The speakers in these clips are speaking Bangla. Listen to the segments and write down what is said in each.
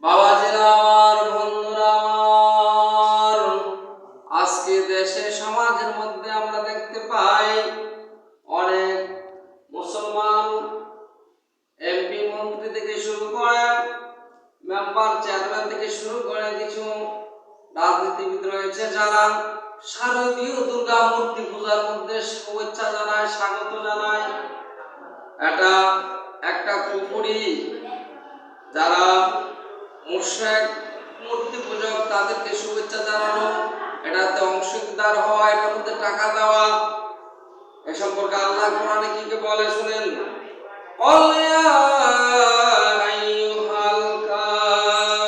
বাবাজিরা আমার, বন্ধুরা আমার, আজকে দেশে সমাজের মধ্যে আমরা দেখতে পাই অনেক মুসলমান এমপি মন্ত্রী থেকে শুরু করে মেম্বার চেয়ারম্যান থেকে শুরু করে কিছু রাজনীতিবিদ রয়েছে যারা শারদীয় দুর্গা মূর্তি পূজার মধ্যে শুভেচ্ছা জানায়, স্বাগত জানায়। এটা একটা কুপুরি, যারা মুশরিক মূর্তি পূজক তাদেরকে শুভেচ্ছা জানানো, এটাতে অংশীদার হওয়া, এটার মধ্যে টাকা দেওয়া। এ সম্পর্কে আল্লাহ কোরআনে কি কি বলে শুনেন। قل يا أيها الكافرون,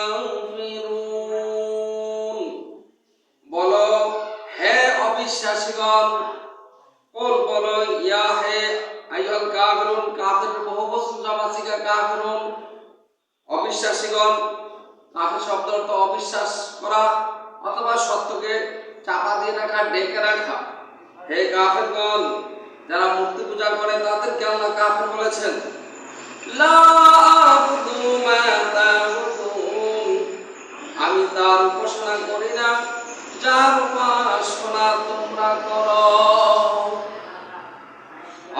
বলো হে অবিশ্বাসীগণ। قل বলো ইয়া হে আইয়ুহাল কাফিরুন, কাফির বহুবচন জামাসিকা কাফিরুন, অবিশ্বাসীগণ। কাফির শব্দ অর্থ অবিশ্বাস করা অথবা সত্যকে চাপা দিয়ে রাখা, ডেকে রাখা। হে কাফিরগণ, যারা মূর্তি পূজা করে তাদেরকে আল্লাহ কাফির বলেছেন। লা আ'বুদু মা তা'বুদুন, আমি তার উপাসনা করি না যার উপাসনা তোমরা করো।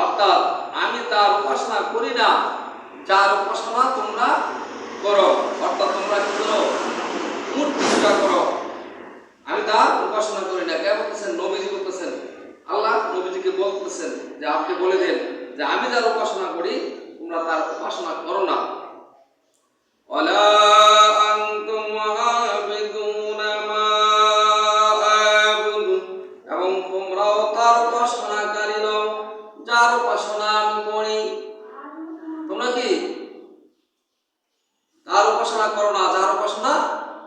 অর্থাৎ আমি তার উপাসনা করি না যার উপাসনা তোমরা করো। অর্থাৎ তোমরা কি করো? মূর্তি পূজা করো। আমি তার উপাসনা করি না। কে বলতেছেন? নবীজি বলতেছেন। আল্লাহ নবীজিকে বলতেছেন যে আপনি বলে দেন যে আমি যার উপাসনা করি তোমরা তার উপাসনা করো না। ওয়ালা আনতুম আবিদুনা মা আ'বুদু, এবং তোমরাও তার উপাসনাকারী নও যার উপাসনা আমি করি। তোমরা কি তার উপাসনা করো না যার উপাসনা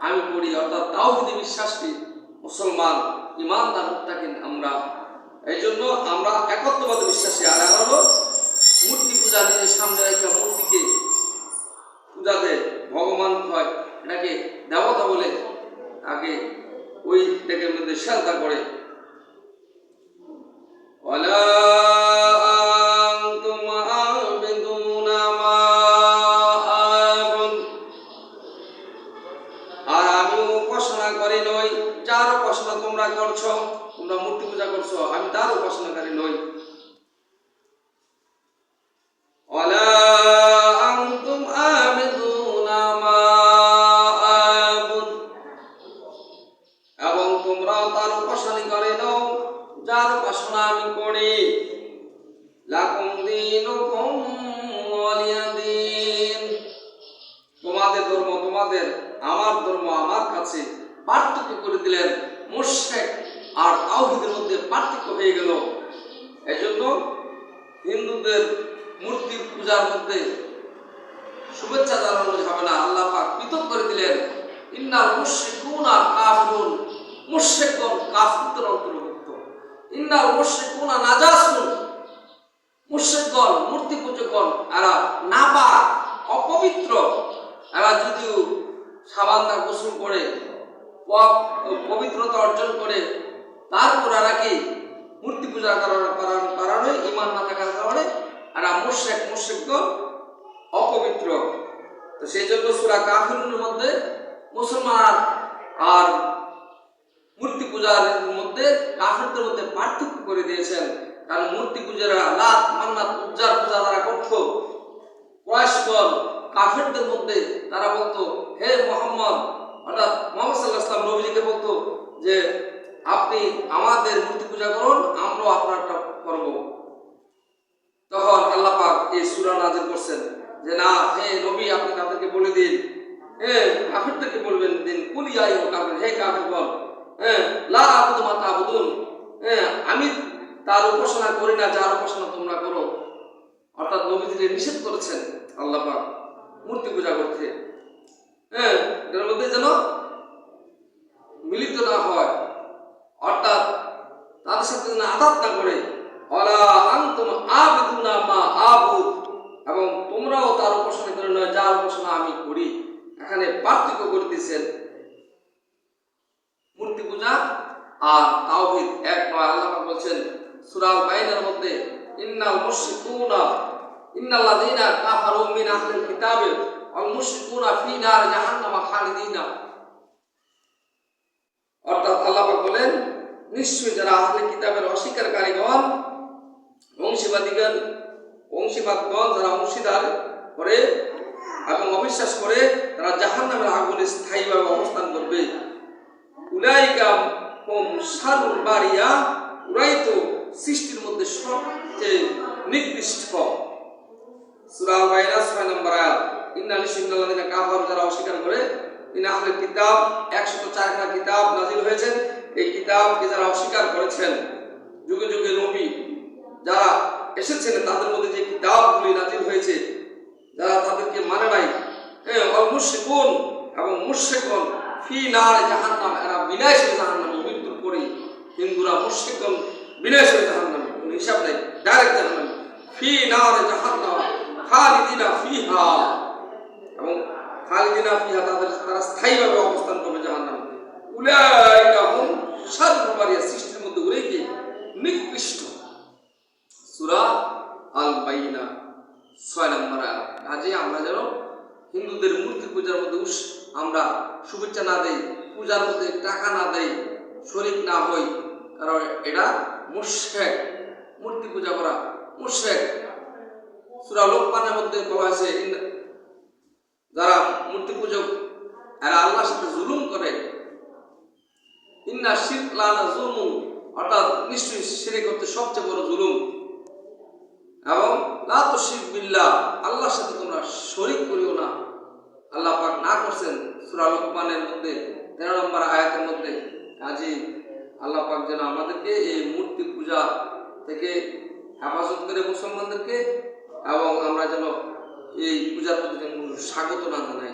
আমি করি। অর্থাৎ তাওহীদে বিশ্বাসী মুসলমান, ঈমানদার, মুত্তাকিন আমরা। এই জন্য আমরা একত্ববাদে বিশ্বাসী। আর হলো মূর্তি পূজা নিজের সামনে রেখে মূর্তিকে পূজা দেয়, ভগবান হয়, এটাকে দেবতা বলে আগে ওই ডেকের মধ্যে শ্রদ্ধা করে। ওয়ালা আনতুম আবিদুনা মা আ'বুদু, আর আমি উপাসনা করি নই যার উপাসনা তোমরা করছো। তোমরা মূর্তি পূজা করছো, আমি তার উপাসনাকারী নই। ওয়ালা আনতুম আবিদুনা মা আ'বুদু, এবং তোমরা তার উপাসনাকারী নও যার উপাসনা আমি করি। লাকুম দীনুকুম ওয়ালিয়া দীন, তোমাদের ধর্ম তোমাদের, আমার ধর্ম আমার কাছে। পার্থক্য করে দিলেন। মুশরিক আর তাওহীদের মধ্যে পার্থক্য হয়ে গেল। এজন্য হিন্দুদের মূর্তি পূজার মধ্যে শুভেচ্ছা জানানো যাবে না। আল্লাহ পাক পৃথক করে দিলেন। ইন্নাল মুশরিকুনা কাফিরুন, মুশরিকগণ কাফিরদের অন্তর্ভুক্ত। ইন্নাল মুশরিকুনা নাজাসুন, মুশরিকগণ মূর্তি পূজকগণ এরা নাপাক, অপবিত্র। এরা যদিও সাবান দিয়ে গোসল করে পবিত্রতা অর্জন করে, তারপর এরা কি মূর্তি পূজা করার কারণে, ঈমান না থাকার কারণে এরা মুশরিকগণ অপবিত্র। তো সেই জন্য সূরা কাফিরুনের মধ্যে মুসলমান আর মূর্তি পূজার মধ্যে কাফিরদের মধ্যে পার্থক্য করে দিয়েছেন। কারণ মূর্তি পূজারা লাত, মান্নাত, উজ্জার পূজা তারা করত। কুরাইশগণ কাফিরদের মধ্যে তারা বলতো হে মুহাম্মদ, অর্থাৎ মুহাম্মদ সাল্লাল্লাহু আলাইহি ওয়াসাল্লাম নবীজিকে বলতো যে আপনি আমাদের মূর্তি পূজা করুন, আমরাও আপনারটা করব। তখন আল্লাহ পাক এই সূরা নাযিল করছেন যে না, হে নবী আপনি তাদেরকে বলে দিন, কাফিরদেরকে বলবেন দিন, কুল ইয়া আইয়ুহাল কাফিরুন, হে কাফিরগণ, লা আ'বুদু মা তা'বুদুন, আমি তার উপাসনা করি না যার উপাসনা তোমরা করো। অর্থাৎ নবীজিকে নিষেধ করেছেন আল্লাহ পাক মূর্তি পূজা করতে। এর মধ্যে যেন মিলিত না হয়, অর্থাৎ তাদের সাথে যেন আঘাত না করে। ওয়ালা আনতুম আবিদুনা মা আ'বুদ, এবং তোমরাও তার উপাসনা করে নয় যার উপাসনা আমি করি। এখানে পার্থক্য করে দিয়েছেন। মূর্তি পূজা আর তাওহীদ এক নয়। আল্লাহ পাক বলছেন সূরা আল-বাইনের মধ্যে, ইন্নাল মুশরিকুনা ইন্নাল্লাযীনা কাফারু মিন আহলিল কিতাব আল মুশরিকুনা ফি নার জাহান্নাম খালিদিনা। অর্থাৎ আল্লাহ পাক বলেন নিশ্চয়ই যারা আহলে কিতাবের অস্বীকারীগণ অংশীবাদগণ যারা অংশীদার করে এবং অবিশ্বাস করে তারা জাহান্নামের আগুনে স্থায়ীভাবে অবস্থান করবে। উলাইকা হুম শারুল বারিয়া, ওরাই তো সৃষ্টির মধ্যে সবচেয়ে নিকৃষ্ট। সূরা আল-বাইনা 6 নম্বর আয়াত। ইন্নাল লিশিন্নাল্লাযিনা কাফারু, যারা অস্বীকার করে আহলে কিতাব 104 খানা কিতাব নাযিল হয়েছে। এই কিতাবকে যারা অস্বীকার করেছেন, যুগে যুগে নবী যারা এসেছেন তাদের মধ্যে যে কিতাবগুলি নাযিল হয়েছে, যারা তাদেরকে মানে নাই, আল মুশরিকুন এবং মুশরিকগণ ফি নার জাহান্নাম, এরা বিনাশ হয়ে জাহান্নামে, মৃত্যুর পরে হিন্দুরা মুশরিকগণ বিনাশ হয়ে জাহান্নামে, কোনো হিসাব নাই, ডাইরেক্ট জাহান্নামে। ফি নার জাহান্নাম খালিদিনা ফিহা, এবং খালিদিনা ফিহা তারা স্থায়ীভাবে অবস্থান করবে জাহান্নামে। উলাইকা হুম শাররুল বারিয়া, সৃষ্টির মধ্যে ওরাই কি নিকৃষ্ট। সূরা আল-বাইনা 6 নম্বর আয়াত। কাজে আমরা যেন হিন্দুদের মূর্তি পূজার মধ্যে আমরা শুভেচ্ছা না দেই, পূজার মধ্যে টাকা না দেই, শরীক না হই, কারণ এটা মুশরিক, মূর্তি পূজা করা মুশরিক। সূরা লোকমানের মধ্যে বলা হয়েছে যারা মূর্তি পূজক এরা আল্লাহর সাথে জুলুম করে। ইন্না শিরক লা যুলুম, অর্থাৎ নিশ্চয়ই শিরক করতে সবচেয়ে বড় জুলুম। এবং লা তুশরিক বিল্লাহ, আল্লাহর সাথে তোমরা শরীক করিও না। আল্লাহ পাক না করছেন সূরা লোকমানের মধ্যে 13 নম্বর আয়াতের মধ্যে। কাজী আল্লাহ পাক যেন আমাদেরকে এই মূর্তি পূজা থেকে হেফাজত করে মুসলমানদেরকে, এবং আমরা যেন এই পূজার প্রতি স্বাগত না জানাই।